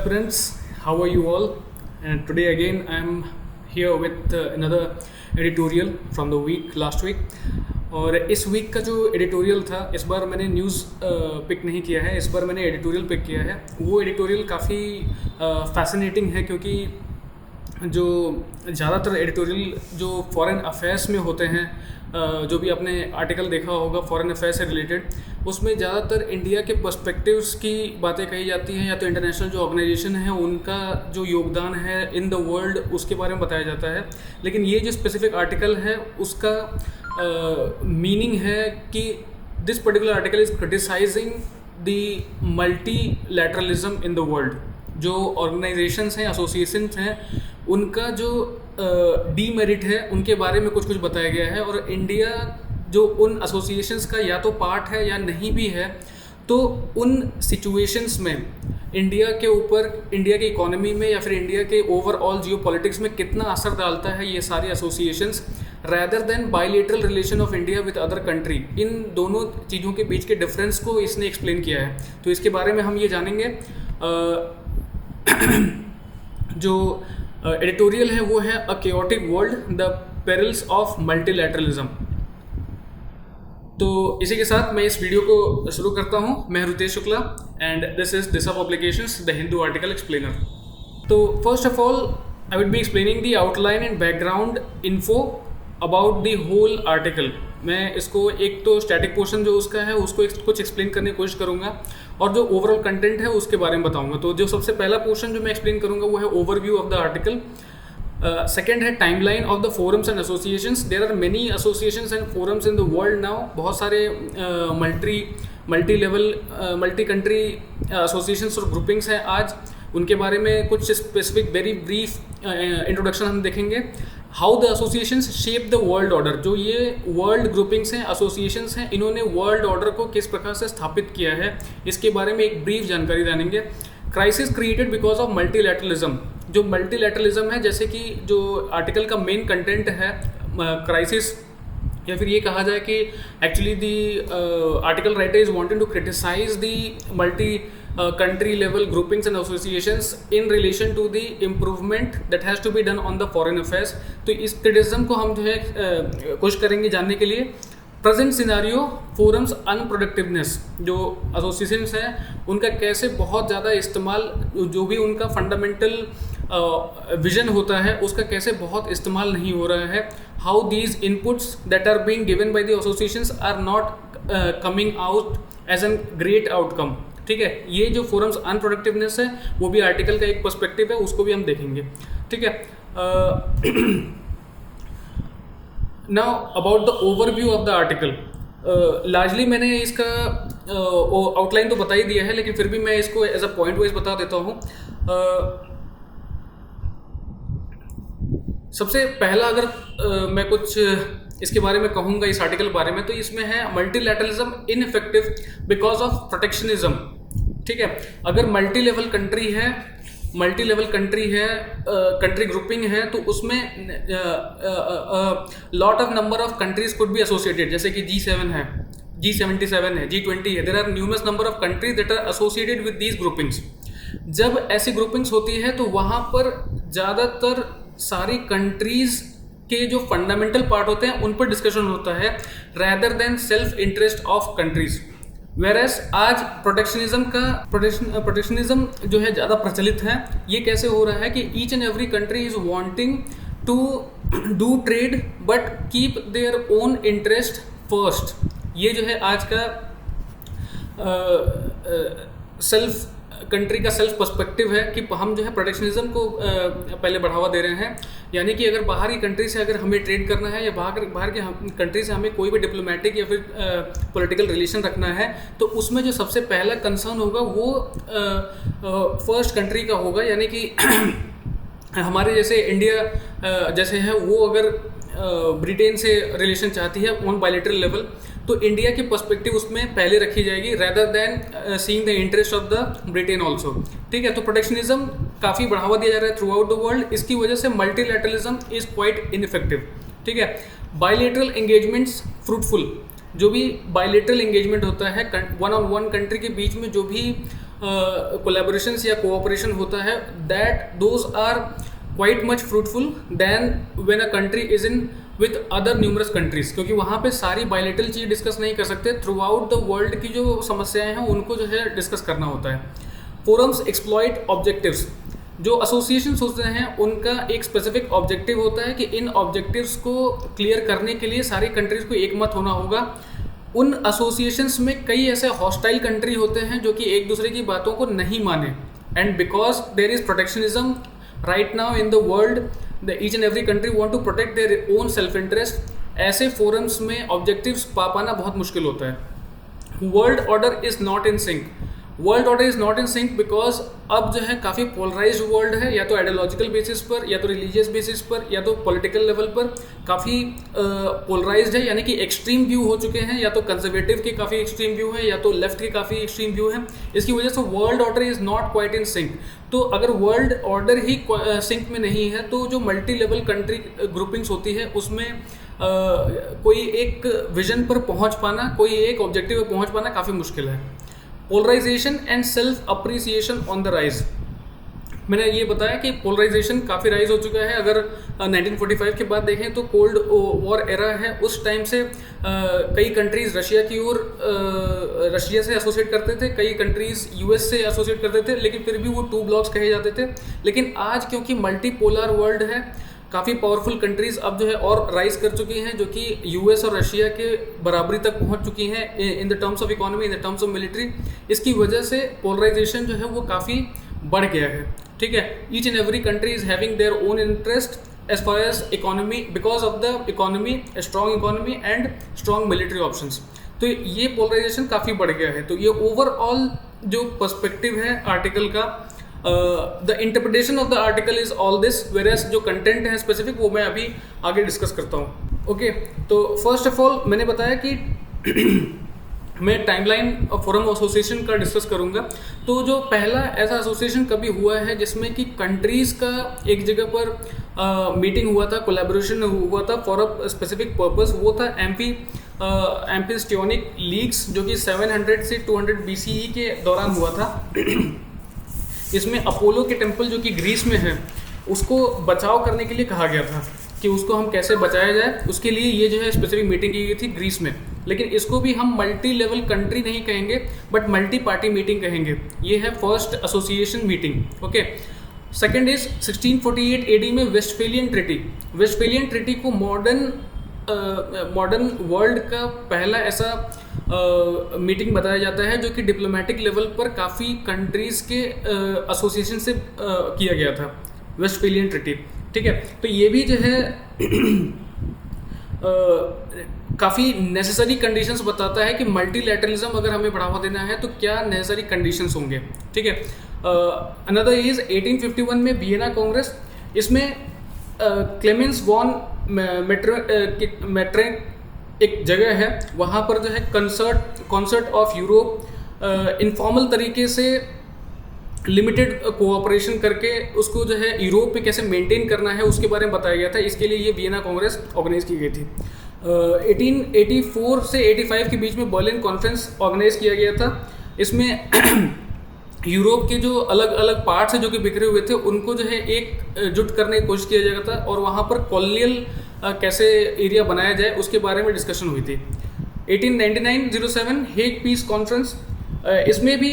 aspirants, how are you all? And today again I'm here with another editorial from the week last week. और इस week का जो editorial था, इस बार मैंने न्यूज़ पिक नहीं किया है, इस बार मैंने एडिटोरियल पिक किया है। वो एडिटोरियल काफ़ी फैसिनेटिंग है क्योंकि जो ज़्यादातर एडिटोरियल जो फॉरेन अफेयर्स में होते हैं, जो भी आपने आर्टिकल देखा होगा फॉरेन अफेयर्स से रिलेटेड, उसमें ज़्यादातर इंडिया के पर्सपेक्टिव्स की बातें कही जाती हैं या तो इंटरनेशनल जो ऑर्गेनाइजेशन है उनका जो योगदान है इन द वर्ल्ड उसके बारे में बताया जाता है। लेकिन ये जो स्पेसिफिक आर्टिकल है उसका मीनिंग है कि this particular article is criticising the multilateralism in the world. जो ऑर्गेनाइजेशंस हैं, एसोसिएशंस हैं, उनका जो डीमेरिट है उनके बारे में कुछ बताया गया है। और इंडिया जो उन एसोसिएशंस का या तो पार्ट है या नहीं भी है, तो उन सिचुएशंस में इंडिया के ऊपर, इंडिया की इकोनॉमी में या फिर इंडिया के ओवरऑल जियो पॉलिटिक्स में कितना असर डालता है ये सारी associations, rather than bilateral relation of India with other country. इन दोनों चीज़ों के बीच के डिफरेंस को इसने एक्सप्लेन किया है। तो इसके बारे में हम ये जानेंगे। जो एडिटोरियल है वो है a chaotic world, the perils of multilateralism. तो इसी के साथ मैं इस वीडियो को शुरू करता हूँ। मैं Hritesh Shukla and this is Disha publications the Hindu article explainer. तो first of all I would be explaining the outline and background info about the whole article. मैं इसको एक तो स्टैटिक पोर्शन जो उसका है उसको कुछ एक्सप्लेन करने की कोशिश करूँगा और जो ओवरऑल कंटेंट है उसके बारे में बताऊँगा। तो जो सबसे पहला पोर्शन जो मैं एक्सप्लेन करूँगा वो है overview of the article. Second है timeline of the forums and associations. There are many associations and forums in the world now. बहुत सारे multi level multi country associations और ग्रुपिंग्स हैं आज। उनके बारे में कुछ स्पेसिफिक वेरी ब्रीफ इंट्रोडक्शन हम देखेंगे। How the associations shape the world order. जो ये वर्ल्ड ग्रुपिंग्स हैं, एसोसिएशंस हैं, इन्होंने वर्ल्ड ऑर्डर को किस प्रकार से स्थापित किया है इसके बारे में एक ब्रीफ जानकारी जानेंगे। Crisis created because of multilateralism. जो मल्टीलैटरलिज्म है, जैसे कि जो आर्टिकल का मेन कंटेंट है क्राइसिस, या फिर ये कहा जाए कि actually the article writer is wanting to criticise the multi country level groupings and associations in relation to the improvement that has to be done on the foreign affairs। तो इस criticism को हम जो है कोशिश करेंगे जानने के लिए। Present scenario forums unproductiveness. जो एसोसिएशंस हैं उनका कैसे बहुत ज़्यादा इस्तेमाल, जो भी उनका फंडामेंटल विजन होता है उसका कैसे बहुत इस्तेमाल नहीं हो रहा है। How these inputs that are being given by the associations are not coming out as an great outcome. ठीक है, ये जो फोरम्स अनप्रोडक्टिवनेस है वो भी आर्टिकल का एक पर्सपेक्टिव है, उसको भी हम देखेंगे। ठीक है, now about the overview of the article. Largely मैंने इसका आउटलाइन तो बता ही दिया है, लेकिन फिर भी मैं इसको एज अ पॉइंट वाइज बता देता हूँ। सबसे पहला अगर मैं कुछ इसके बारे में कहूँगा इस आर्टिकल के बारे में, तो इसमें है multilateralism ineffective because of protectionism. ठीक है, अगर मल्टी लेवल कंट्री है, कंट्री ग्रुपिंग है, तो उसमें lot of number of countries could be associated. जैसे कि G7 है, G77 है, G20 है। There are numerous number of countries that are associated with these groupings. जब ऐसी ग्रुपिंग्स होती है तो वहाँ पर ज़्यादातर सारी कंट्रीज के जो फंडामेंटल पार्ट होते हैं उन पर डिस्कशन होता है, rather than self interest of countries. Whereas आज प्रोटेक्शनिज्म जो है ज़्यादा प्रचलित है। ये कैसे हो रहा है कि each and every country is wanting to do trade but keep their own interest first. ये जो है आज का सेल्फ कंट्री का सेल्फ पर्सपेक्टिव है कि हम जो है प्रोटेक्शनिज्म को पहले बढ़ावा दे रहे हैं। यानी कि अगर बाहर की कंट्री से अगर हमें ट्रेड करना है या बाहर के कंट्री से हमें कोई भी डिप्लोमेटिक या फिर पॉलिटिकल रिलेशन रखना है, तो उसमें जो सबसे पहला कंसर्न होगा वो फर्स्ट कंट्री का होगा। यानी कि हमारे जैसे इंडिया जैसे है, वो अगर ब्रिटेन से रिलेशन चाहती है ऑन बायलैटरल लेवल, तो इंडिया की पर्सपेक्टिव उसमें पहले रखी जाएगी rather than seeing the interest of the Britain also. ठीक है, तो प्रोटेक्शनिज्म काफ़ी बढ़ावा दिया जा रहा है थ्रू आउट द वर्ल्ड। इसकी वजह से मल्टीलैटरलिज्म इज क्वाइट इनइफेक्टिव। ठीक है, बायलैटरल एंगेजमेंट्स फ्रूटफुल। जो भी बायलैटरल एंगेजमेंट होता है वन ऑन वन कंट्री के बीच में, जो भी कोलैबोरेशंस या कोऑपरेशन होता है, that those are quite much fruitful than when a country is in with other numerous countries, क्योंकि वहाँ पे सारी बायलेटरल चीज़ डिस्कस नहीं कर सकते, थ्रू आउट द वर्ल्ड की जो समस्याएं हैं उनको जो है डिस्कस करना होता है। फोरम्स एक्सप्लॉइट ऑब्जेक्टिव्स, जो एसोसिएशंस होते हैं उनका एक स्पेसिफिक ऑब्जेक्टिव होता है कि इन ऑब्जेक्टिव्स को क्लियर करने के लिए सारी कंट्रीज को एक मत होना होगा। उन एसोसिएशंस में कई ऐसे हॉस्टाइल कंट्री होते हैं जो कि एक दूसरे की बातों को नहीं माने, and because there is protectionism right now in the world, the each and every country want to protect their own self interest, ऐसे फोरम्स में ऑब्जेक्टिव्स पा पाना बहुत मुश्किल होता है। World order is not in sync, world order is not in sync because अब जो है काफ़ी पोलराइज्ड वर्ल्ड है, या तो आइडियोलॉजिकल बेसिस पर, या तो रिलीजियस बेसिस पर, या तो पॉलिटिकल लेवल पर काफ़ी पोलराइज्ड है, यानी कि एक्सट्रीम व्यू हो चुके हैं, या तो कंजर्वेटिव के काफ़ी एक्सट्रीम व्यू है, या तो लेफ्ट के काफ़ी एक्सट्रीम व्यू है। इसकी वजह से world order is not quite in sync. तो अगर वर्ल्ड ऑर्डर ही सिंक में नहीं है तो जो मल्टी लेवल कंट्री ग्रुपिंग्स होती है उसमें कोई एक विजन पर पहुंच पाना, कोई एक ऑब्जेक्टिव पर पहुंच पाना काफ़ी मुश्किल है। Polarisation and self appreciation on the rise, मैंने ये बताया कि पोलराइजेशन काफ़ी राइज हो चुका है। अगर 1945 के बाद देखें तो कोल्ड वॉर एरा है, उस टाइम से कई कंट्रीज़ रशिया की ओर रशिया से एसोसिएट करते थे, कई कंट्रीज़ यूएस से एसोसिएट करते थे, लेकिन फिर भी वो टू ब्लॉक्स कहे जाते थे। लेकिन आज क्योंकि मल्टीपोलर वर्ल्ड है, काफ़ी पावरफुल कंट्रीज़ अब जो है और राइज कर चुकी हैं, जो कि यूएस और रशिया के बराबरी तक पहुंच चुकी हैं in the terms of economy, in the terms of military. इसकी वजह से पोलराइजेशन जो है वो काफ़ी बढ़ गया है, ठीक है। Each and every country is having their own interest as far as economy, because of the economy, strong economy and strong military options. तो ये पोलराइजेशन काफ़ी बढ़ गया है। तो ये ओवरऑल जो पर्सपेक्टिव है आर्टिकल का, the interpretation of the article is all this, whereas जो कंटेंट है स्पेसिफिक वो मैं अभी आगे डिस्कस करता हूँ। ओके, तो फर्स्ट ऑफ ऑल मैंने बताया कि मैं टाइमलाइन फोरम एसोसिएशन का डिस्कस करूंगा। तो जो पहला ऐसा एसोसिएशन कभी हुआ है जिसमें कि कंट्रीज़ का एक जगह पर मीटिंग हुआ था, कोलैबोरेशन हुआ था फॉर अ स्पेसिफिक पर्पस, वो था एम्फिस्टियोनिक लीग्स, जो कि 700 से 200 BCE के दौरान हुआ था। इसमें अपोलो के टेम्पल जो कि ग्रीस में है उसको बचाव करने के लिए कहा गया था कि उसको हम कैसे बचाया जाए, उसके लिए ये जो है स्पेसिफिक मीटिंग की गई थी ग्रीस में। लेकिन इसको भी हम मल्टी लेवल कंट्री नहीं कहेंगे बट मल्टी पार्टी मीटिंग कहेंगे। ये है first association meeting. Okay, second is 1648 AD में वेस्टफेलियन ट्रीटी। वेस्टफेलियन ट्रीटी को मॉडर्न वर्ल्ड का पहला ऐसा मीटिंग बताया जाता है जो कि डिप्लोमेटिक लेवल पर काफ़ी कंट्रीज़ के एसोसिएशन से किया गया था, वेस्टफेलियन ट्रीटी, ठीक है। तो ये भी जो है काफ़ी नेसेसरी कंडीशंस बताता है कि मल्टीलैटरलिज्म अगर हमें बढ़ावा देना है तो क्या नेसेसरी कंडीशंस होंगे, ठीक है। अनदर इज 1851 में वियना कांग्रेस, इसमें क्लेमेंस वॉन मेट्रेन एक जगह है, वहाँ पर जो है कॉन्सर्ट ऑफ यूरोप इनफॉर्मल तरीके से लिमिटेड कोऑपरेशन करके उसको जो है यूरोप में कैसे मेंटेन करना है उसके बारे में बताया गया था। इसके लिए ये वियना कांग्रेस ऑर्गेनाइज की गई थी। 1884 से 85 के बीच में बर्लिन कॉन्फ्रेंस ऑर्गेनाइज किया गया था। इसमें यूरोप के जो अलग अलग पार्ट्स हैं जो कि बिखरे हुए थे उनको जो है एकजुट करने की कोशिश किया जाएगा था, और वहाँ पर कॉलोनियल कैसे एरिया बनाया जाए उसके बारे में डिस्कशन हुई थी। 1899-07 हेग पीस कॉन्फ्रेंस, इसमें भी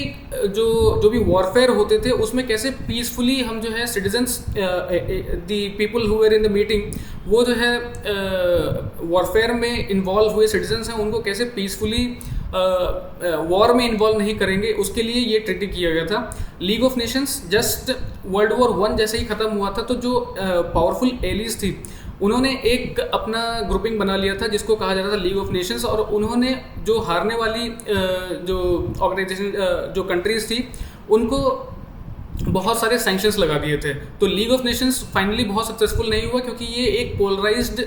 जो भी वॉरफेयर होते थे उसमें कैसे पीसफुली हम जो है citizens, the people who were in the meeting, वो जो है वॉरफेयर में इन्वॉल्व हुए सिटीजन्स हैं उनको कैसे पीसफुली वॉर में इन्वॉल्व नहीं करेंगे, उसके लिए ये ट्रीटी किया गया था। League of Nations just world war 1 जैसे ही ख़त्म हुआ था तो जो पावरफुल एलीज थी उन्होंने एक अपना ग्रुपिंग बना लिया था जिसको कहा जाता था लीग ऑफ नेशंस, और उन्होंने जो हारने वाली जो ऑर्गेनाइजेशन जो कंट्रीज थी उनको बहुत सारे सैंक्शंस लगा दिए थे। तो लीग ऑफ नेशंस फाइनली बहुत सक्सेसफुल नहीं हुआ क्योंकि ये एक पोलराइज्ड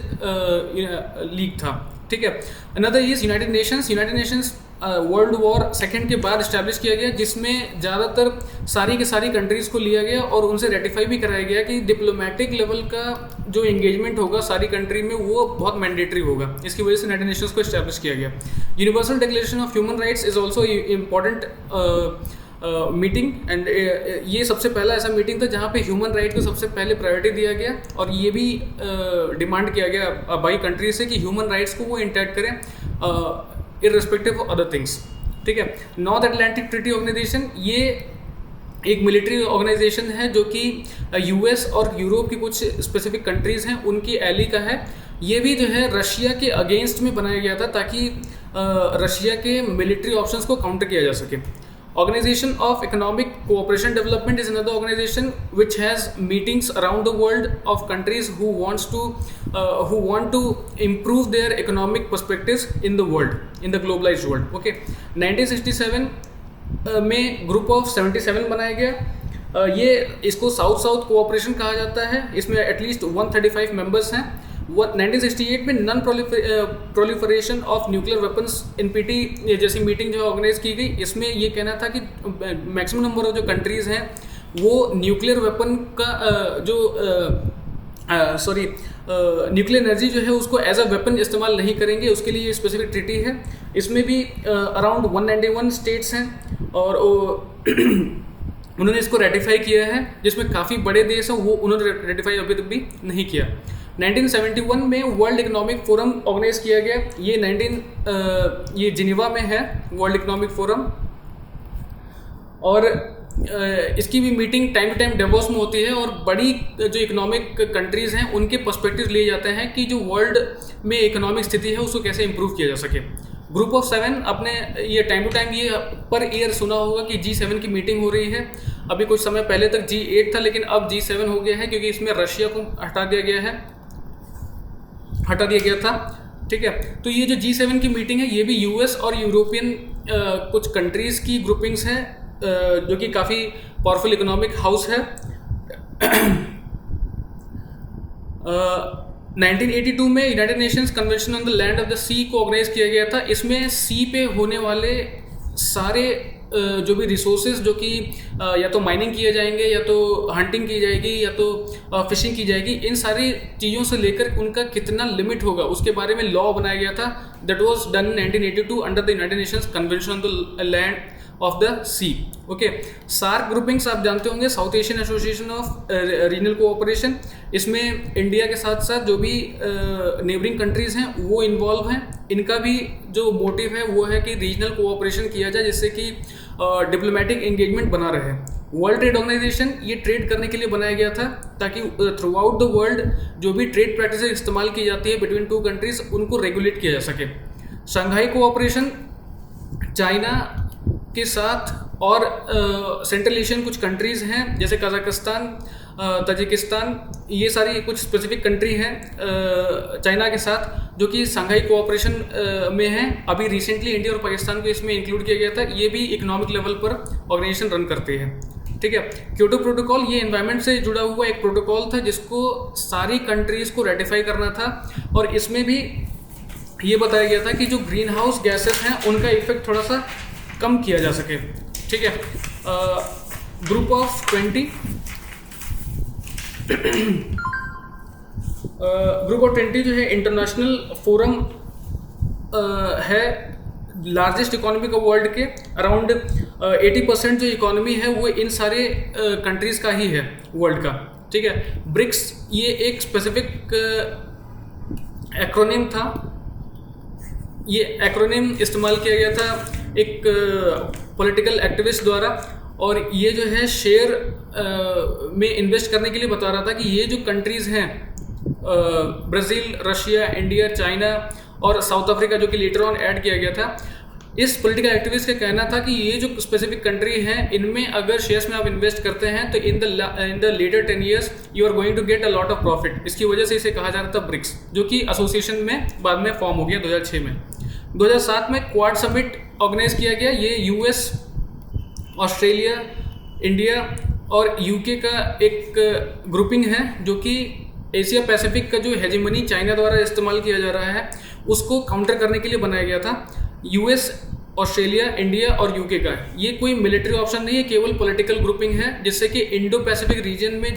लीग था, ठीक है। Another is United Nations. United Nations world war 2 के बाद इस्टेब्लिश किया गया, जिसमें ज़्यादातर सारी की सारी कंट्रीज़ को लिया गया और उनसे रेटिफाई भी कराया गया कि डिप्लोमेटिक लेवल का जो एंगेजमेंट होगा सारी कंट्री में वो बहुत मैंडेटरी होगा। इसकी वजह से यूनाइटेड नेशंस को इस्टेब्लिश किया गया। Universal declaration of human rights is also important meeting and ये सबसे पहला ऐसा मीटिंग था जहाँ पे ह्यूमन राइट को सबसे पहले प्रायोरिटी दिया गया और ये भी डिमांड किया गया बाई कंट्री से कि ह्यूमन राइट्स को वो इंटैक्ट करें इररिस्पेक्टिव ऑफ अदर थिंग्स। ठीक है, नॉर्थ अटलांटिक ट्रीटी ऑर्गेनाइजेशन ये एक मिलिट्री ऑर्गेनाइजेशन है जो कि यूएस और यूरोप की कुछ स्पेसिफिक कंट्रीज़ हैं उनकी एली का है। ये भी जो है रशिया के अगेंस्ट में बनाया गया था ताकि रशिया के मिलिट्री ऑप्शंस को काउंटर किया जा सके। Organisation of economic cooperation development is another organisation which has meetings around the world of countries who want to improve their economic perspectives in the world, in the globalized world। Okay, 1967 में group of 77 बनाया गया। ये इसको south south cooperation कहा जाता है। इसमें at least 135 members हैं। 1968 में non proliferation of nuclear weapons NPT जैसी मीटिंग जो ऑर्गेनाइज की गई। इसमें ये कहना था कि मैक्सिमम नंबर ऑफ जो कंट्रीज़ हैं वो न्यूक्लियर वेपन का न्यूक्लियर एनर्जी जो है उसको एज अ वेपन इस्तेमाल नहीं करेंगे, उसके लिए स्पेसिफिक ट्रीटी है। इसमें भी अराउंड 191 स्टेट्स हैं और उन्होंने इसको रेटिफाई किया है, जिसमें काफ़ी बड़े देश हैं वो उन्होंने रेटिफाई अभी तक भी नहीं किया। 1971 में वर्ल्ड इकोनॉमिक फोरम ऑर्गेनाइज किया गया। ये जिनेवा में है वर्ल्ड इकोनॉमिक फोरम, और इसकी भी meeting time to time Davos में होती है और बड़ी जो इकोनॉमिक कंट्रीज़ हैं उनके पर्सपेक्टिव लिए जाते हैं कि जो वर्ल्ड में इकोनॉमिक स्थिति है उसको कैसे इंप्रूव किया जा सके। ग्रुप ऑफ 7 अपने ये टाइम टू टाइम ये पर ईयर सुना होगा कि G7 की मीटिंग हो रही है। अभी कुछ समय पहले तक G8 था लेकिन अब G7 हो गया है क्योंकि इसमें रशिया को हटा दिया गया था। ठीक है, तो ये जो G7 की मीटिंग है ये भी यूएस और यूरोपियन कुछ कंट्रीज़ की ग्रुपिंग्स हैं जो कि काफ़ी पावरफुल इकोनॉमिक हाउस है। 1982 में United Nations convention on the land of the sea को ऑर्गेनाइज किया गया था। इसमें सी पे होने वाले सारे जो भी रिसोर्सेज जो कि या तो माइनिंग किए जाएंगे या तो हंटिंग की जाएगी या तो फिशिंग की जाएगी, इन सारी चीज़ों से लेकर उनका कितना लिमिट होगा उसके बारे में लॉ बनाया गया था। That was done in 1982 under the United Nations convention on the land of the sea. Okay, SAARC groupings आप जानते होंगे, South Asian Association of Regional Cooperation. इसमें इंडिया के साथ साथ जो भी नेबरिंग कंट्रीज़ हैं वो इन्वॉल्व हैं। इनका भी जो मोटिव है वो है कि रीजनल कोऑपरेशन किया जाए जिससे कि डिप्लोमेटिक एंगेजमेंट बना रहे। वर्ल्ड ट्रेड ऑर्गेनाइजेशन ये ट्रेड करने के लिए बनाया गया था ताकि थ्रू आउट द वर्ल्ड जो भी ट्रेड प्रैक्टिसेस इस्तेमाल की जाती है बिटवीन टू कंट्रीज उनको रेगुलेट किया जा सके। शंघाई कोऑपरेशन चाइना के साथ और सेंट्रल एशियन कुछ कंट्रीज़ हैं जैसे कजाकिस्तान, ताजिकिस्तान, ये सारी कुछ स्पेसिफिक कंट्री हैं चाइना के साथ जो कि शंघाई कोऑपरेशन में हैं। अभी रिसेंटली इंडिया और पाकिस्तान को इसमें इंक्लूड किया गया था। ये भी इकोनॉमिक लेवल पर ऑर्गेनाइजेशन रन करते हैं। ठीक है, क्योटो प्रोटोकॉल ये एनवायरनमेंट से जुड़ा हुआ एक प्रोटोकॉल था जिसको सारी कंट्रीज़ को रेटिफाई करना था और इसमें भी ये बताया गया था कि जो ग्रीन हाउस गैसेस हैं उनका इफेक्ट थोड़ा सा कम किया जा सके। ठीक है, ग्रुप ऑफ 20 ग्रुप ऑफ 20 जो है इंटरनेशनल फोरम है लार्जेस्ट इकोनॉमी का वर्ल्ड के। अराउंड 80% जो इकोनॉमी है वो इन सारे कंट्रीज़ का ही है वर्ल्ड का। ठीक है, ब्रिक्स ये एक स्पेसिफिक एक्रोनिम था। ये एक्रोनिम इस्तेमाल किया गया था एक पॉलिटिकल एक्टिविस्ट द्वारा और ये जो है शेयर में इन्वेस्ट करने के लिए बता रहा था कि ये जो कंट्रीज़ हैं ब्राज़ील, रशिया, इंडिया, चाइना और साउथ अफ्रीका जो कि लेटर ऑन ऐड किया गया था, इस पॉलिटिकल एक्टिविस्ट का कहना था कि ये जो स्पेसिफिक कंट्री हैं इनमें अगर शेयर्स में आप इन्वेस्ट करते हैं तो in the later 10 years you are going to get a lot of profit. इसकी वजह से इसे कहा जा रहा था ब्रिक्स, जो कि एसोसिएशन में बाद में फॉर्म हो गया 2006 में। 2007 में क्वाड समिट ऑर्गेनाइज किया गया। ये यूएस, ऑस्ट्रेलिया, इंडिया और यूके का एक ग्रुपिंग है जो कि एशिया पैसिफिक का जो हेजेमनी चाइना द्वारा इस्तेमाल किया जा रहा है उसको काउंटर करने के लिए बनाया गया था। यूएस, ऑस्ट्रेलिया, इंडिया और यूके का ये कोई मिलिट्री ऑप्शन नहीं है, केवल पॉलिटिकल ग्रुपिंग है जिससे कि इंडो पैसिफिक रीजन में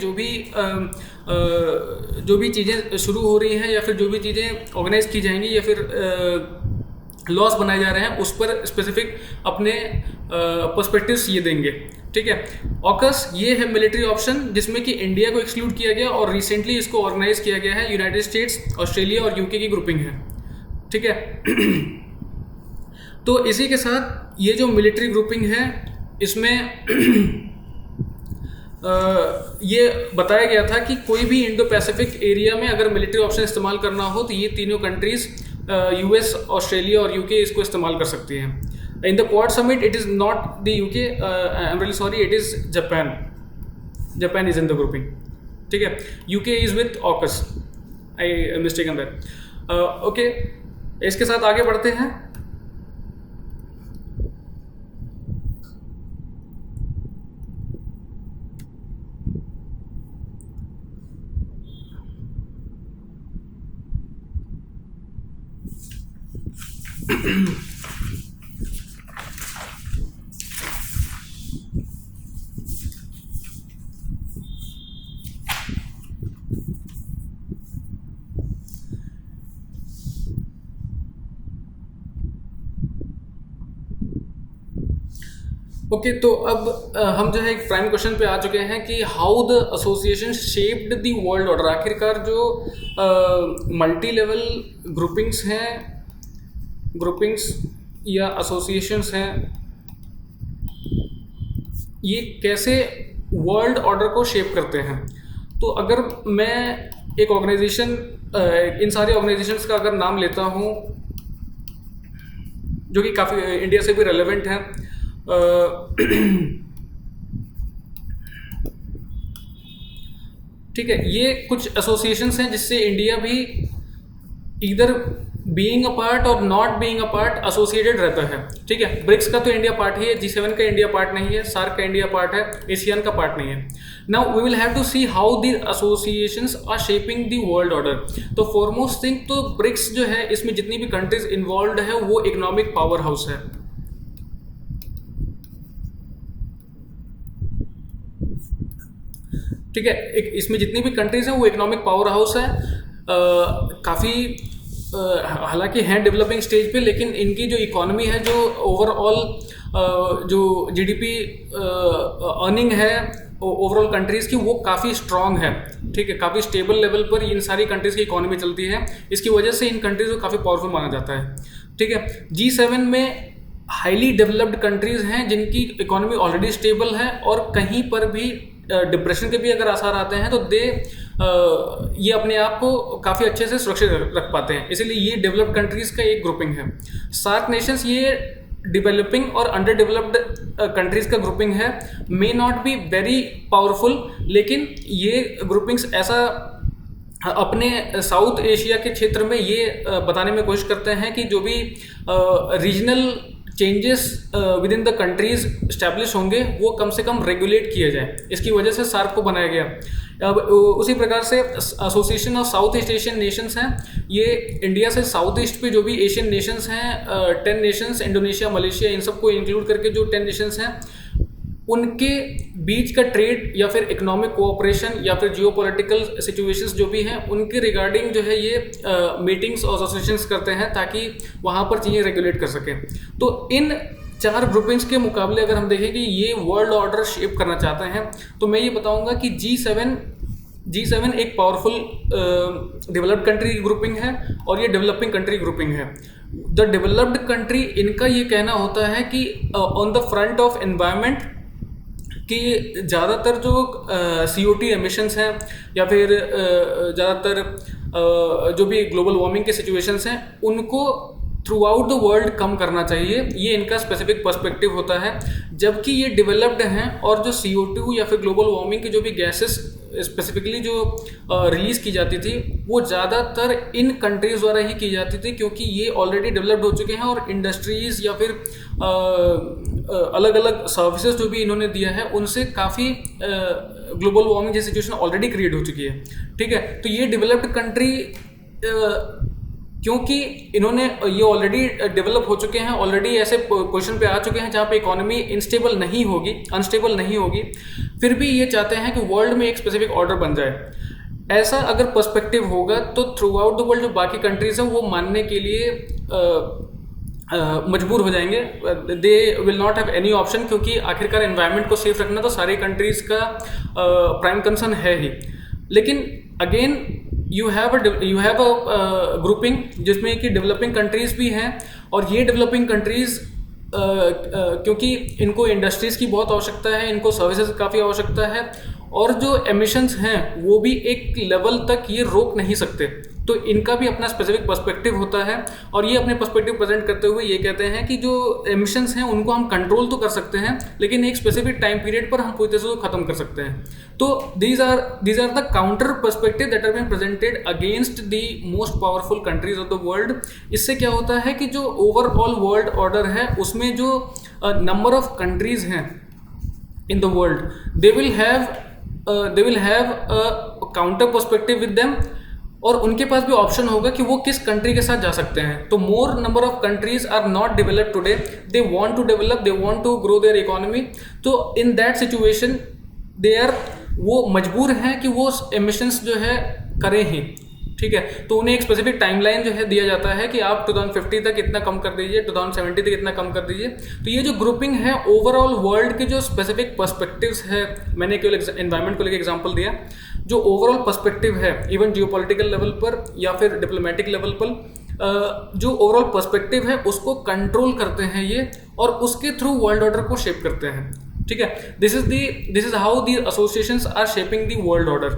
जो भी चीज़ें शुरू हो रही हैं या फिर जो भी चीज़ें ऑर्गेनाइज की जाएंगी या फिर लॉस बनाए जा रहे हैं उस पर स्पेसिफिक अपने पर्सपेक्टिव्स ये देंगे। ठीक है, ऑकस ये है मिलिट्री ऑप्शन जिसमें कि इंडिया को एक्सक्लूड किया गया और रिसेंटली इसको ऑर्गेनाइज किया गया है। यूनाइटेड स्टेट्स, ऑस्ट्रेलिया और यूके की ग्रुपिंग है। ठीक है तो इसी के साथ ये जो मिलिट्री ग्रुपिंग है इसमें ये बताया गया था कि कोई भी इंडो पैसिफिक एरिया में अगर मिलिट्री ऑप्शन इस्तेमाल करना हो तो ये तीनों कंट्रीज यूएस, ऑस्ट्रेलिया और यूके इसको इस्तेमाल कर सकती हैं। In the quad summit it is not the UK, I am really sorry, it is Japan. Japan is in the grouping. ठीक है, UK is with AUKUS, I mistaken that. Okay, इसके साथ आगे बढ़ते हैं। ओके तो अब हम जो है एक प्राइम क्वेश्चन पे आ चुके हैं कि how the association shaped the world order. आखिरकार जो मल्टी लेवल ग्रुपिंग्स हैं, ग्रुपिंग्स या एसोसिएशंस हैं, ये कैसे वर्ल्ड ऑर्डर को शेप करते हैं। तो अगर मैं एक ऑर्गेनाइजेशन, इन सारे ऑर्गेनाइजेशंस का अगर नाम लेता हूँ जो कि काफ़ी इंडिया से भी रेलेवेंट हैं, ठीक है, ये कुछ एसोसिएशंस हैं जिससे इंडिया भी इधर बीइंग अ पार्ट और not being a part associated रहता है। ठीक है, ब्रिक्स का तो इंडिया पार्ट ही है, G7 का इंडिया पार्ट नहीं है, सार्क का इंडिया पार्ट है, एशियन का पार्ट नहीं है। Now we will have to see how the associations are shaping the world order. तो फॉरमोस्ट थिंग तो ब्रिक्स जो है इसमें जितनी भी कंट्रीज इन्वॉल्व है वो इकोनॉमिक पावर हाउस है। ठीक है, इसमें जितनी भी कंट्रीज हैं वो इकोनॉमिक पावर हाउस है। काफ़ी हालांकि हैं डेवलपिंग स्टेज पे, लेकिन इनकी जो इकोनॉमी है, जो ओवरऑल जो जीडीपी अर्निंग है ओवरऑल कंट्रीज़ की, वो काफ़ी स्ट्रॉन्ग है। ठीक है, काफ़ी स्टेबल लेवल पर इन सारी कंट्रीज़ की इकोनॉमी चलती है। इसकी वजह से इन कंट्रीज़ को काफ़ी पावरफुल माना जाता है। ठीक है, G7 में हाईली डेवलप्ड कंट्रीज़ हैं जिनकी इकोनॉमी ऑलरेडी स्टेबल है और कहीं पर भी डिप्रेशन के भी अगर आसार आते हैं तो ये अपने आप को काफ़ी अच्छे से सुरक्षित रख पाते हैं, इसीलिए ये डेवलप्ड कंट्रीज़ का एक ग्रुपिंग है। सार्क नेशंस ये डेवलपिंग और अंडर डेवलप्ड कंट्रीज़ का ग्रुपिंग है। May not be very powerful, लेकिन ये ग्रुपिंग्स ऐसा अपने साउथ एशिया के क्षेत्र में ये बताने में कोशिश करते हैं कि जो भी regional changes with in the countries establish होंगे वो कम से कम रेगुलेट किया जाए। इसकी वजह से सार्क को बनाया गया। अब उसी प्रकार से association of south east Asian Nations हैं, ये इंडिया से साउथ ईस्ट पे जो भी एशियन नेशंस हैं, 10 नेशंस, इंडोनेशिया, मलेशिया, इन सबको इंक्लूड करके जो 10 नेशंस हैं, उनके बीच का ट्रेड या फिर इकोनॉमिक कोऑपरेशन या फिर जियोपॉलिटिकल सिचुएशंस जो भी हैं उनके रिगार्डिंग जो है ये मीटिंग्स और एसोसिएशंस करते हैं ताकि वहाँ पर चीज़ें रेगुलेट कर सकें। तो इन 4 ग्रुपिंग्स के मुकाबले अगर हम देखें कि ये वर्ल्ड ऑर्डर शेप करना चाहते हैं, तो मैं ये बताऊंगा कि G7 एक पावरफुल डेवलप्ड कंट्री ग्रुपिंग है और ये डेवलपिंग कंट्री ग्रुपिंग है। द डेवलप्ड कंट्री, इनका ये कहना होता है कि on the front of environment कि ज़्यादातर जो CO2 एमिशंस हैं या फिर ज़्यादातर जो भी ग्लोबल वार्मिंग के सिचुएशंस हैं उनको थ्रू आउट द वर्ल्ड कम करना चाहिए, ये इनका स्पेसिफिक पर्सपेक्टिव होता है। जबकि ये डेवलप्ड हैं और जो CO2 या फिर ग्लोबल वार्मिंग की जो भी गैसेस स्पेसिफिकली जो रिलीज़ की जाती थी वो ज़्यादातर इन कंट्रीज़ द्वारा ही की जाती थी, क्योंकि ये ऑलरेडी डेवलप्ड हो चुके हैं और इंडस्ट्रीज़ या फिर अलग अलग सर्विसेज जो भी इन्होंने दिया है उनसे काफ़ी ग्लोबल वार्मिंग जैसी सिचुएशन ऑलरेडी क्रिएट हो चुकी है। ठीक है, तो ये डेवलप्ड कंट्री क्योंकि इन्होंने ये ऑलरेडी डेवलप हो चुके हैं, ऑलरेडी ऐसे पोजीशन पे आ चुके हैं जहाँ पे इकोनॉमी अनस्टेबल नहीं होगी, फिर भी ये चाहते हैं कि वर्ल्ड में एक स्पेसिफिक ऑर्डर बन जाए। ऐसा अगर पर्सपेक्टिव होगा तो थ्रू आउट द वर्ल्ड जो बाकी कंट्रीज हैं वो मानने के लिए मजबूर हो जाएंगे, they will not have any option, क्योंकि आखिरकार एनवायरनमेंट को सेफ रखना तो सारी कंट्रीज़ का प्राइम कंसर्न है ही। लेकिन again you have a grouping जिसमें कि डेवलपिंग कंट्रीज़ भी हैं, और ये डेवलपिंग कंट्रीज़ क्योंकि इनको इंडस्ट्रीज़ की बहुत आवश्यकता है, इनको सर्विसेज काफ़ी आवश्यकता है, और जो एमिशंस हैं वो भी एक लेवल तक ये रोक नहीं सकते, तो इनका भी अपना स्पेसिफिक पर्सपेक्टिव होता है। और ये अपने पर्सपेक्टिव प्रेजेंट करते हुए ये कहते हैं कि जो एमिशंस हैं उनको हम कंट्रोल तो कर सकते हैं, लेकिन एक स्पेसिफिक टाइम पीरियड पर हम पूरी तरह से उसको खत्म कर सकते हैं। तो these are the counter perspective that are been presented against the most powerful countries of the world. इससे क्या होता है कि जो ओवरऑल वर्ल्ड ऑर्डर है उसमें जो नंबर ऑफ कंट्रीज हैं इन the world, they will have a counter perspective with them, और उनके पास भी ऑप्शन होगा कि वो किस कंट्री के साथ जा सकते हैं। तो more number of countries are not developed today, they want to develop, they want to grow their economy. तो इन दैट सिचुएशन वो मजबूर हैं कि वो एमिशंस जो है करें ही, ठीक है। तो उन्हें एक स्पेसिफिक टाइमलाइन जो है दिया जाता है कि आप 2050 तक इतना कम कर दीजिए, 2070 तक इतना कम कर दीजिए। तो ये जो ग्रुपिंग है ओवरऑल वर्ल्ड के जो स्पेसिफिक पर्सपेक्टिव्स है, मैंने केवल एनवायरनमेंट को लेकर एग्जांपल दिया, जो ओवरऑल पर्सपेक्टिव है इवन जियोपॉलिटिकल लेवल पर या फिर डिप्लोमेटिक लेवल पर, जो ओवरऑल पर्सपेक्टिव है उसको कंट्रोल करते हैं ये, और उसके थ्रू वर्ल्ड ऑर्डर को शेप करते हैं, ठीक है। This is how the associations are shaping the world order,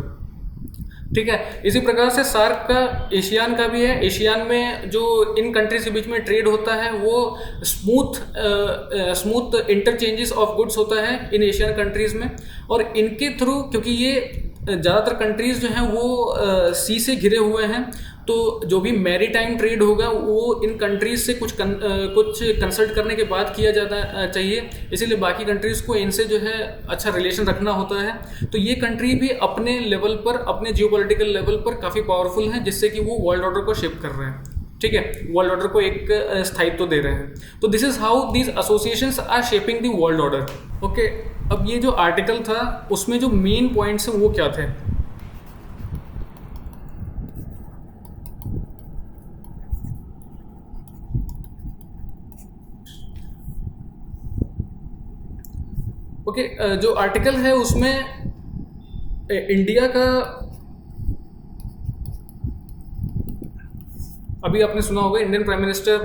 ठीक है। इसी प्रकार से सार्क का, एशियान का भी है। एशियान में जो इन कंट्रीज के बीच में ट्रेड होता है वो स्मूथ इंटरचेंजेस ऑफ गुड्स होता है इन एशियन कंट्रीज में, और इनके थ्रू, क्योंकि ये ज़्यादातर कंट्रीज जो हैं वो सी से घिरे हुए हैं, तो जो भी मैरीटाइम ट्रेड होगा वो इन कंट्रीज से कुछ कंसल्ट करने के बाद किया जाता चाहिए, इसीलिए बाकी कंट्रीज़ को इनसे जो है अच्छा रिलेशन रखना होता है। तो ये कंट्री भी अपने लेवल पर, अपने जियोपॉलिटिकल लेवल पर काफ़ी पावरफुल हैं, जिससे कि वो वर्ल्ड ऑर्डर को शेप कर रहे हैं, ठीक है, वर्ल्ड ऑर्डर को एक स्थायित्व दे रहे हैं। तो this is how these associations are shaping the world order. Okay, अब ये जो आर्टिकल था उसमें जो मेन पॉइंट्स हैं वो क्या थे? ओके, जो आर्टिकल है उसमें इंडिया का, अभी आपने सुना होगा इंडियन प्राइम मिनिस्टर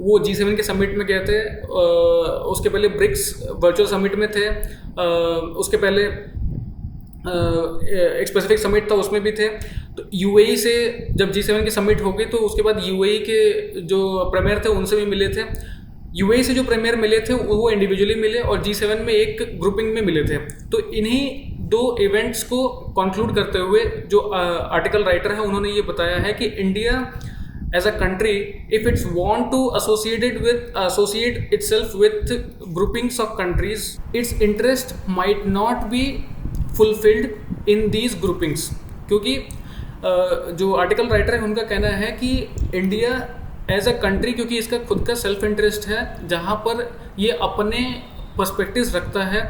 वो G7 के समिट में गए थे, उसके पहले ब्रिक्स वर्चुअल समिट में थे, उसके पहले एक स्पेसिफिक समिट था उसमें भी थे। तो UAE से जब G7 की समिट हो गई तो उसके बाद UAE के जो प्रीमियर थे उनसे भी मिले थे। UAE से जो प्रीमियर मिले थे वो इंडिविजुअली मिले और G7 में एक ग्रुपिंग में मिले थे। तो इन्हीं दो इवेंट्स को कंक्लूड करते हुए जो आर्टिकल राइटर है उन्होंने ये बताया है कि India as a country, if it's want to associate itself with groupings of countries, its interest might not be fulfilled in these groupings। क्योंकि जो आर्टिकल राइटर है उनका कहना है कि इंडिया एज अ कंट्री, क्योंकि इसका खुद का सेल्फ इंटरेस्ट है जहाँ पर ये अपने पर्सपेक्टिव्स रखता है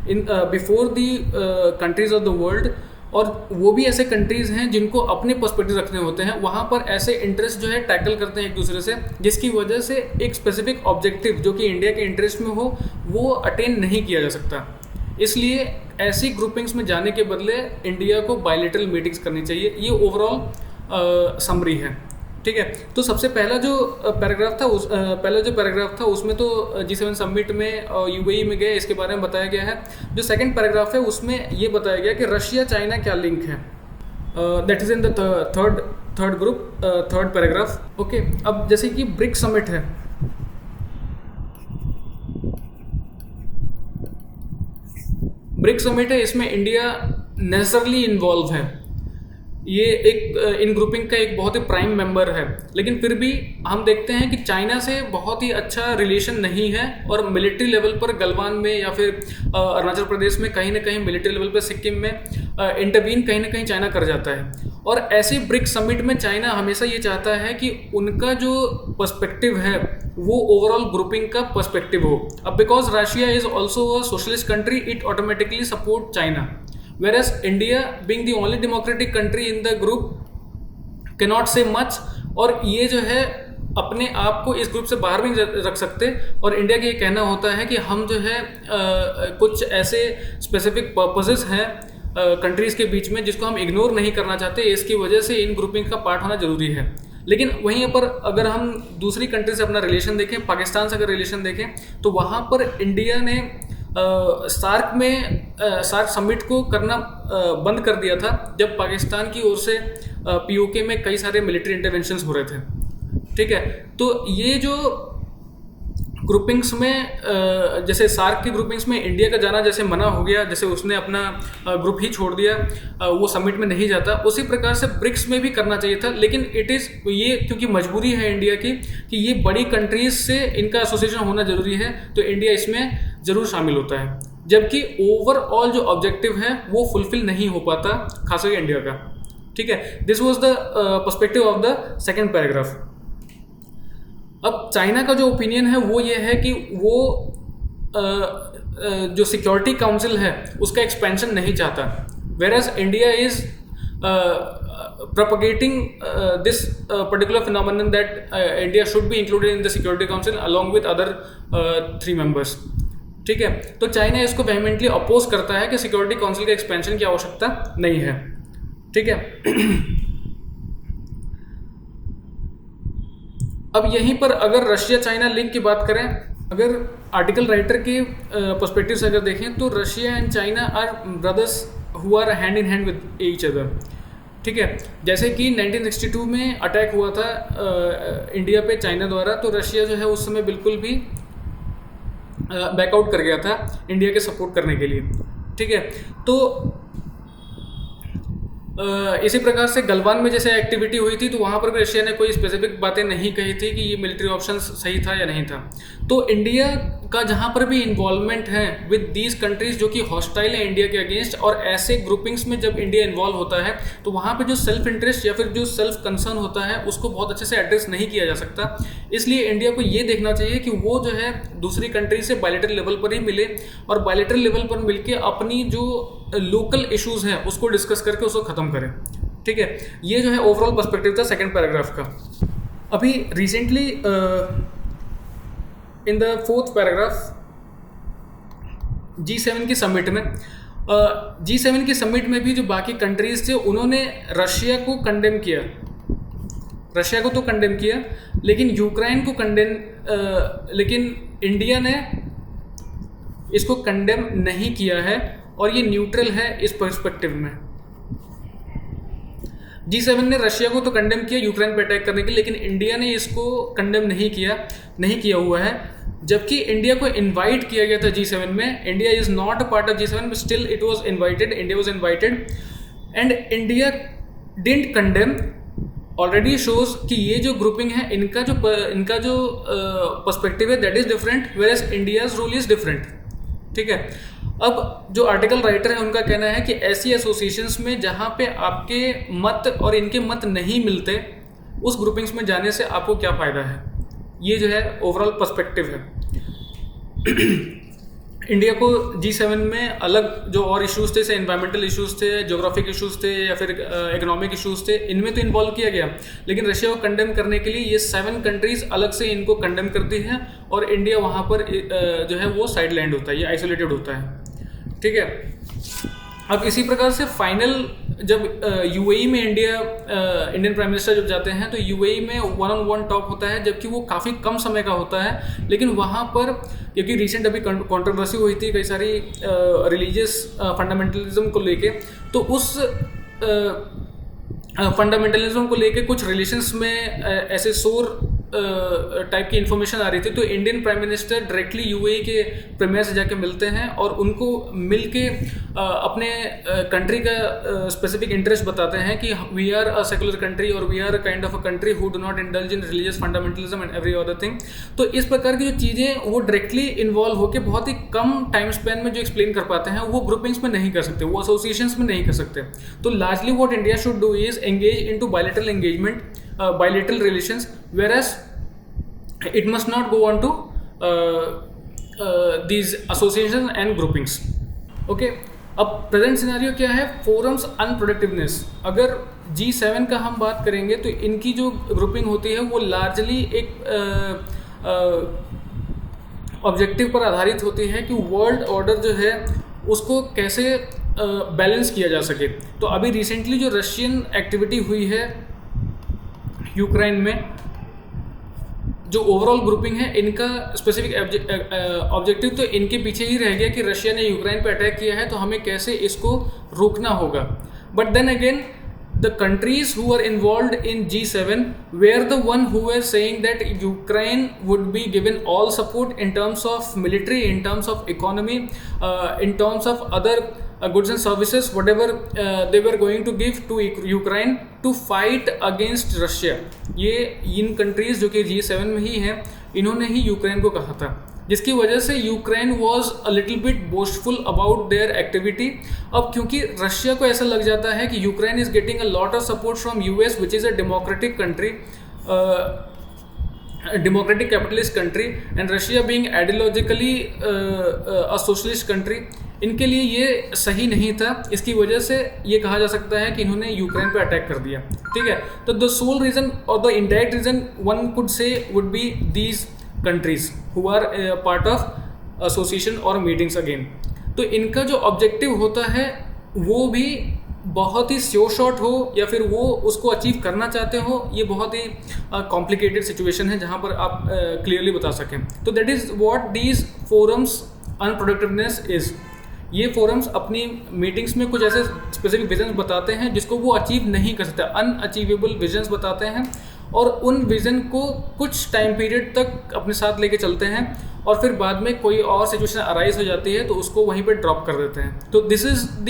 in before the countries of the world, और वो भी ऐसे कंट्रीज़ हैं जिनको अपने पर्सपेक्टिव रखने होते हैं, वहाँ पर ऐसे इंटरेस्ट जो है टैकल करते हैं एक दूसरे से, जिसकी वजह से एक स्पेसिफिक ऑब्जेक्टिव जो कि इंडिया के इंटरेस्ट में हो वो अटेन नहीं किया जा सकता। इसलिए ऐसी ग्रुपिंग्स में जाने के बदले इंडिया को बायलैटरल मीटिंग्स करनी चाहिए। ये ओवरऑल समरी है, ठीक है। तो सबसे पहला जो पैराग्राफ था उसमें तो G7 समिट में UAE में गए, इसके बारे में बताया गया है। जो सेकंड पैराग्राफ है उसमें ये बताया गया कि रशिया चाइना क्या लिंक है, that is in the third group, third paragraph. Okay, अब जैसे कि ब्रिक्स समिट है, ब्रिक्स समिट है, इसमें इंडिया नेसेसरली इन्वॉल्व है। ये एक इन ग्रुपिंग का एक बहुत ही प्राइम मेंबर है, लेकिन फिर भी हम देखते हैं कि चाइना से बहुत ही अच्छा रिलेशन नहीं है, और मिलिट्री लेवल पर गलवान में या फिर अरुणाचल प्रदेश में कहीं ना कहीं मिलिट्री लेवल पर सिक्किम में इंटरवीन कहीं ना कहीं चाइना कर जाता है। और ऐसे ब्रिक्स समिट में चाइना हमेशा ये चाहता है कि उनका जो पर्सपेक्टिव है वो ओवरऑल ग्रुपिंग का पर्सपेक्टिव हो। अब because Russia is also a socialist country, it automatically support China, whereas India being the only democratic country in the group cannot say much। और ये जो है अपने आप को इस ग्रुप से बाहर भी नहीं रख सकते, और इंडिया का ये कहना होता है कि हम जो है कुछ ऐसे स्पेसिफिक पर्पसेस हैं कंट्रीज़ के बीच में जिसको हम इग्नोर नहीं करना चाहते, इसकी वजह से इन ग्रुपिंग का पार्ट होना जरूरी है। लेकिन वहीं पर अगर हम दूसरी कंट्री से अपना रिलेशन देखें, पाकिस्तान से अगर रिलेशन देखें, तो वहाँ पर इंडिया ने सार्क समिट को करना बंद कर दिया था जब पाकिस्तान की ओर से पीओके में कई सारे मिलिट्री इंटरवेंशंस हो रहे थे। ठीक है, तो ये जो ग्रुपिंग्स में जैसे सार्क की ग्रुपिंग्स में इंडिया का जाना जैसे मना हो गया, जैसे उसने अपना ग्रुप ही छोड़ दिया, वो समिट में नहीं जाता, उसी प्रकार से ब्रिक्स में भी करना चाहिए था। लेकिन ये क्योंकि मजबूरी है इंडिया की कि ये बड़ी कंट्रीज से इनका एसोसिएशन होना जरूरी है, तो इंडिया इसमें ज़रूर शामिल होता है, जबकि ओवरऑल जो ऑब्जेक्टिव है वो फुलफिल नहीं हो पाता खासकर इंडिया का। ठीक है, this was the perspective of the second paragraph. अब चाइना का जो ओपिनियन है वो ये है कि वो जो सिक्योरिटी काउंसिल है उसका एक्सपेंशन नहीं चाहता, whereas India is propagating this particular phenomenon that India should be included in the Security Council along with other 3 members। ठीक है, तो चाइना इसको वेहेमेंटली अपोज करता है कि सिक्योरिटी काउंसिल के एक्सपेंशन की आवश्यकता नहीं है। ठीक है, अब यहीं पर अगर रशिया चाइना लिंक की बात करें, अगर आर्टिकल राइटर के पर्सपेक्टिव से अगर देखें तो Russia and China are brothers who are hand in hand with each other. ठीक है, जैसे कि 1962 में अटैक हुआ था इंडिया पे चाइना द्वारा, तो रशिया जो है उस समय बिल्कुल भी बैकआउट कर गया था इंडिया के सपोर्ट करने के लिए। ठीक है, तो इसी प्रकार से गलवान में जैसे एक्टिविटी हुई थी तो वहाँ पर भी रशिया ने कोई स्पेसिफिक बातें नहीं कही थी कि ये मिलिट्री ऑप्शन सही था या नहीं था। तो इंडिया का जहाँ पर भी इन्वॉल्वमेंट है विद दीज कंट्रीज जो कि हॉस्टाइल है इंडिया के अगेंस्ट, और ऐसे ग्रुपिंग्स में जब इंडिया इन्वॉल्व होता है तो वहाँ पे जो सेल्फ इंटरेस्ट या फिर जो सेल्फ कंसर्न होता है उसको बहुत अच्छे से एड्रेस नहीं किया जा सकता। इसलिए इंडिया को ये देखना चाहिए कि वो जो है दूसरी कंट्री से बायलैटरल लेवल पर ही मिले, और बायलैटरल लेवल पर मिलके अपनी जो लोकल इश्यूज हैं उसको डिस्कस करके उसको ख़त्म करें। ठीक है, ये जो है ओवरऑल पर्सपेक्टिव था सेकंड पैराग्राफ का। अभी recently in the 4th paragraph G7 की समिट में G7 की समिट में भी जो बाकी कंट्रीज थे उन्होंने रशिया को कंडेम किया, रशिया को तो कंडेम किया, लेकिन यूक्रेन को लेकिन इंडिया ने इसको कंडेम नहीं किया है और ये न्यूट्रल है इस पर्सपेक्टिव में। G7 ने रशिया को तो कंडेम किया यूक्रेन पे अटैक करने के लिए, लेकिन इंडिया ने इसको कंडेम नहीं किया हुआ है, जबकि इंडिया को इनवाइट किया गया था G7 में। India is not a part of G7 but still it was invited, India was invited and India didn't condemn. Already shows कि ये जो ग्रुपिंग है इनका जो पर्सपेक्टिव है that is different, whereas India's rule is different. ठीक है, अब जो आर्टिकल राइटर है उनका कहना है कि ऐसी एसोसिएशंस में जहाँ पे आपके मत और इनके मत नहीं मिलते उस ग्रुपिंग्स में जाने से आपको क्या फ़ायदा है। ये जो है ओवरऑल पर्सपेक्टिव है। इंडिया को G7 में अलग जो और इश्यूज थे, जैसे एनवायरमेंटल इश्यूज थे, ज्योग्राफिक इश्यूज थे या फिर इकोनॉमिक इश्यूज थे, इनमें तो इन्वॉल्व किया गया, लेकिन रशिया को कंडेम करने के लिए ये 7 कंट्रीज अलग से इनको कंडेम करती हैं और इंडिया वहाँ पर जो है वो साइड लैंड होता है, ये आइसोलेटेड होता है। ठीक है, अब इसी प्रकार से फाइनल जब यूएई में इंडियन प्राइम मिनिस्टर जब जाते हैं तो यूएई में 1-on-1 टॉक होता है, जबकि वो काफ़ी कम समय का होता है, लेकिन वहाँ पर क्योंकि रिसेंट अभी कंट्रोवर्सी हुई थी कई सारी रिलीजियस फंडामेंटलिज्म को लेके, तो उस फंडामेंटलिज्म को लेके कुछ रिलेशंस में ऐसे शोर टाइप की इन्फॉर्मेशन आ रही थी, तो Indian prime minister directly UAE के प्रीमियर से जाके मिलते हैं और उनको मिल के अपने कंट्री का स्पेसिफिक इंटरेस्ट बताते हैं कि we are a secular country और we are a kind of a country who do not indulge in religious fundamentalism and every other thing. तो इस प्रकार की जो चीज़ें वो डायरेक्टली इन्वॉल्व होकर बहुत ही कम टाइम स्पेन में जो एक्सप्लेन कर पाते हैं वो ग्रुपिंग्स में नहीं कर सकते, वो एसोसिएशंस में नहीं कर सकते। तो largely what India should do is engage into bilateral engagement, bilateral relations, whereas it must not go on to these associations and groupings. Okay, अब प्रेजेंट सिनेरियो क्या है, फोरम्स अनप्रोडक्टिवनेस। अगर G7 का हम बात करेंगे तो इनकी जो ग्रुपिंग होती है वो लार्जली एक ऑब्जेक्टिव पर आधारित होती है कि वर्ल्ड ऑर्डर जो है उसको कैसे बैलेंस किया जा सके। तो अभी रिसेंटली जो रशियन एक्टिविटी हुई है यूक्रेन में, जो ओवरऑल ग्रुपिंग है इनका स्पेसिफिक ऑब्जेक्टिव तो इनके पीछे ही रह गया कि रशिया ने यूक्रेन पर अटैक किया है तो हमें कैसे इसको रोकना होगा। But then again the countries who are involved in G7 were the one who were saying that Ukraine would be given all support in terms of military, in terms of economy, in terms of other goods and services, whatever they were going to give to Ukraine to fight against Russia। ये इन countries जो कि G7 में ही हैं इन्होंने ही Ukraine को कहा था, जिसकी वजह से Ukraine was a little bit boastful about their activity. अब क्योंकि रशिया को ऐसा लग जाता है कि Ukraine is getting a lot of support from US which is a democratic country, democratic capitalist country, and Russia being ideologically a socialist country, इनके लिए ये सही नहीं था। इसकी वजह से ये कहा जा सकता है कि इन्होंने यूक्रेन पे अटैक कर दिया। ठीक है, तो द सोल रीज़न और the indirect reason one could say would be these countries who are part of association or meetings again। तो इनका जो ऑब्जेक्टिव होता है वो भी बहुत ही श्योर शॉट हो या फिर वो उसको अचीव करना चाहते हो, ये बहुत ही कॉम्प्लिकेटेड सिचुएशन है जहाँ पर आप क्लियरली बता सकें। तो that is what these forums unproductiveness is. ये फोरम्स अपनी मीटिंग्स में कुछ ऐसे स्पेसिफिक विजन्स बताते हैं जिसको वो अचीव नहीं कर सकते, अनअचीवेबल विजन्स बताते हैं, और उन विज़न को कुछ टाइम पीरियड तक अपने साथ लेके चलते हैं और फिर बाद में कोई और सिचुएशन अराइज हो जाती है तो उसको वहीं पे ड्रॉप कर देते हैं। तो this is the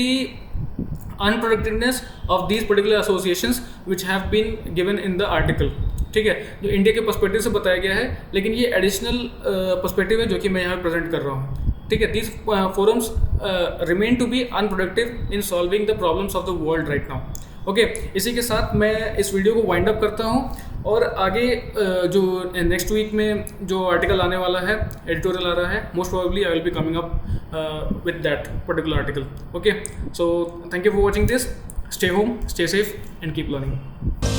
unproductiveness of these particular associations which have been given in the article. ठीक है, जो इंडिया के पर्सपेक्टिव से बताया गया है, लेकिन ये एडिशनल पर्सपेक्टिव है जो कि मैं यहाँ प्रेजेंट कर रहा हूँ। ठीक है, these forums remain to be unproductive in solving the problems of the world right now. Okay, इसी के साथ मैं इस वीडियो को वाइंड अप करता हूँ और आगे जो नेक्स्ट वीक में जो आर्टिकल आने वाला है, एडिटोरियल आ रहा है, most probably I will be coming up with that particular article. Okay, so thank you for watching this. Stay home, stay safe and keep learning.